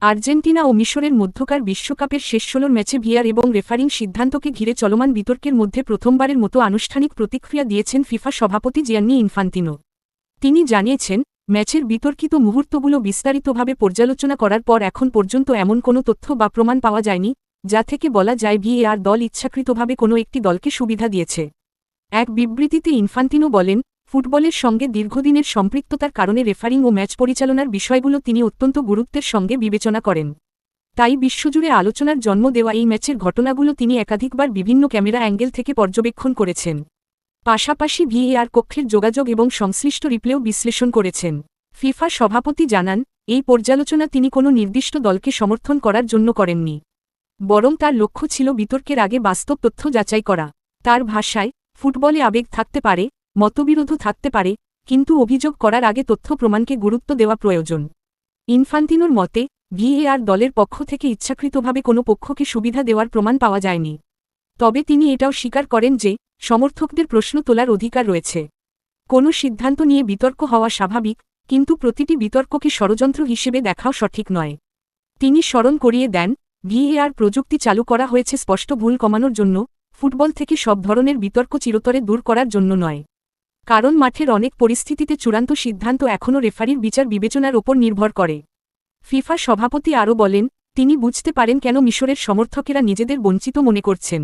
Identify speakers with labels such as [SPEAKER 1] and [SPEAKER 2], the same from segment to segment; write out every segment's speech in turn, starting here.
[SPEAKER 1] Argentina ও মিশরের মধ্যকার বিশ্বকাপের শেষ ১৬ ম্যাচে ভিআর এবং রেফারিং সিদ্ধান্তকে ঘিরে চলমান বিতর্কের মধ্যে প্রথমবারের মতো আনুষ্ঠানিক প্রতিক্রিয়া দিয়েছেন ফিফা সভাপতি জিয়ান্নি ইনফান্তিনো। তিনি জানিয়েছেন, ম্যাচের বিতর্কিত মুহূর্তগুলো বিস্তারিতভাবে পর্যালোচনা করার পর এখন পর্যন্ত এমন কোনো তথ্য বা প্রমাণ পাওয়া যায়নি, যা থেকে বলা যায় ভিএআর দল ইচ্ছাকৃতভাবে কোনো একটি দলকে সুবিধা দিয়েছে। এক বিবৃতিতে ইনফান্তিনো বলেন, ফুটবলের সঙ্গে দীর্ঘদিনের সম্পৃক্ততার কারণে রেফারিং ও ম্যাচ পরিচালনার বিষয়গুলো তিনি অত্যন্ত গুরুত্বের সঙ্গে বিবেচনা করেন। তাই বিশ্বজুড়ে আলোচনার জন্ম দেওয়া এই ম্যাচের ঘটনাগুলো তিনি একাধিকবার বিভিন্ন ক্যামেরা অ্যাঙ্গেল থেকে পর্যবেক্ষণ করেছেন। পাশাপাশি ভিএআর কক্ষের যোগাযোগ এবং সংশ্লিষ্ট রিপ্লেও বিশ্লেষণ করেছেন। ফিফা সভাপতি জানান, এই পর্যালোচনা তিনি কোনো নির্দিষ্ট দলকে সমর্থন করার জন্য করেননি, বরং তার লক্ষ্য ছিল বিতর্কের আগে বাস্তব তথ্য যাচাই করা। তার ভাষায়, ফুটবলে আবেগ থাকতে পারে, মতবিরোধও থাকতে পারে, কিন্তু অভিযোগ করার আগে তথ্য প্রমাণকে গুরুত্ব দেওয়া প্রয়োজন। ইনফান্তিনোর মতে, ভিএআর দলের পক্ষ থেকে ইচ্ছাকৃতভাবে কোনো পক্ষকে সুবিধা দেওয়ার প্রমাণ পাওয়া যায়নি। তবে তিনি এটাও স্বীকার করেন যে, সমর্থকদের প্রশ্ন তোলার অধিকার রয়েছে। কোনো সিদ্ধান্ত নিয়ে বিতর্ক হওয়া স্বাভাবিক, কিন্তু প্রতিটি বিতর্ককে ষড়যন্ত্র হিসেবে দেখাও সঠিক নয়। তিনি স্মরণ করিয়ে দেন, ভিএআর প্রযুক্তি চালু করা হয়েছে স্পষ্ট ভুল কমানোর জন্য, ফুটবল থেকে সব ধরনের বিতর্ক চিরতরে দূর করার জন্য নয়। কারণ মাঠের অনেক পরিস্থিতিতে চূড়ান্ত সিদ্ধান্ত এখনও রেফারির বিচার বিবেচনার ওপর নির্ভর করে। ফিফা সভাপতি আরও বলেন, তিনি বুঝতে পারেন কেন মিশরের সমর্থকেরা নিজেদের বঞ্চিত মনে করছেন।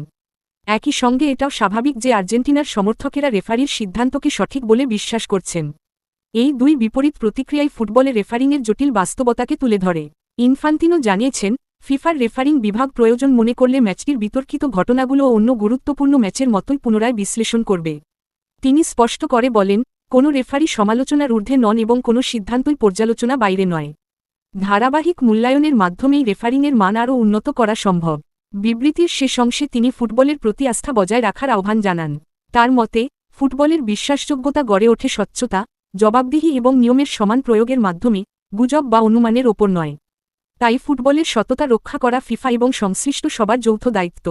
[SPEAKER 1] একই সঙ্গে এটাও স্বাভাবিক যে আর্জেন্টিনার সমর্থকেরা রেফারির সিদ্ধান্তকে সঠিক বলে বিশ্বাস করছেন। এই দুই বিপরীত প্রতিক্রিয়ায় ফুটবলে রেফারিংয়ের জটিল বাস্তবতাকে তুলে ধরে। ইনফান্তিনো জানিয়েছেন, ফিফার রেফারিং বিভাগ প্রয়োজন মনে করলে ম্যাচটির বিতর্কিত ঘটনাগুলো অন্য গুরুত্বপূর্ণ ম্যাচের মতোই পুনরায় বিশ্লেষণ করবে। তিনি স্পষ্ট করে বলেন, কোনো রেফারি সমালোচনার ঊর্ধ্বে নন এবং কোনো সিদ্ধান্তই পর্যালোচনা বাইরে নয়। ধারাবাহিক মূল্যায়নের মাধ্যমেই রেফারিংয়ের মান আরও উন্নত করা সম্ভব। বিবৃতির শেষ অংশে তিনি ফুটবলের প্রতি আস্থা বজায় রাখার আহ্বান জানান। তার মতে, ফুটবলের বিশ্বাসযোগ্যতা গড়ে ওঠে স্বচ্ছতা, জবাবদিহি এবং নিয়মের সমান প্রয়োগের মাধ্যমে, গুজব বা অনুমানের ওপর নয়। তাই ফুটবলের সততা রক্ষা করা ফিফা এবং সংশ্লিষ্ট সবার যৌথ দায়িত্ব।